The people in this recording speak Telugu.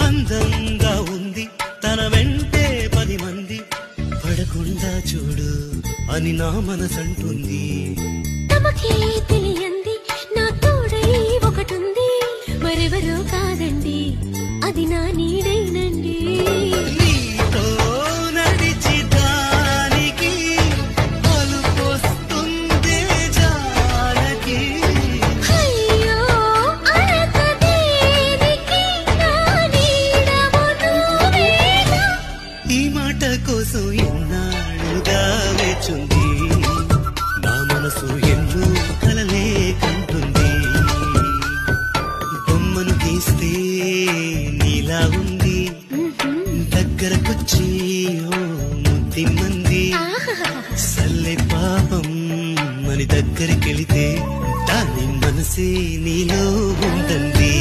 అందంగా ఉంది తన వెంటే 10 మంది పడకుండా చూడు అని నా మనసంటుంది. తమకే తెలియంది నా తోడై ఒకటుంది, మరెవరో కాదండి అది నా నీడైనండి. నీతో నడిచి దానికి అలుపొస్తుందే జానకి. అయ్యో అరక దేనికి నా నీడవు నువ్వేగా. ఈ మాట కోసం ఎన్నాళ్ళుగా వేచుంది నా మనసు, ఎన్నో కలలే కంటుంది. బొమ్మను గీస్తే నీలా ఉంది, దగ్గరకొచ్చి ఓ ముద్దిమ్మంది. సల్లే పాపం అని దగ్గరికెళితే దాని మనసే నీలో ఉందండి.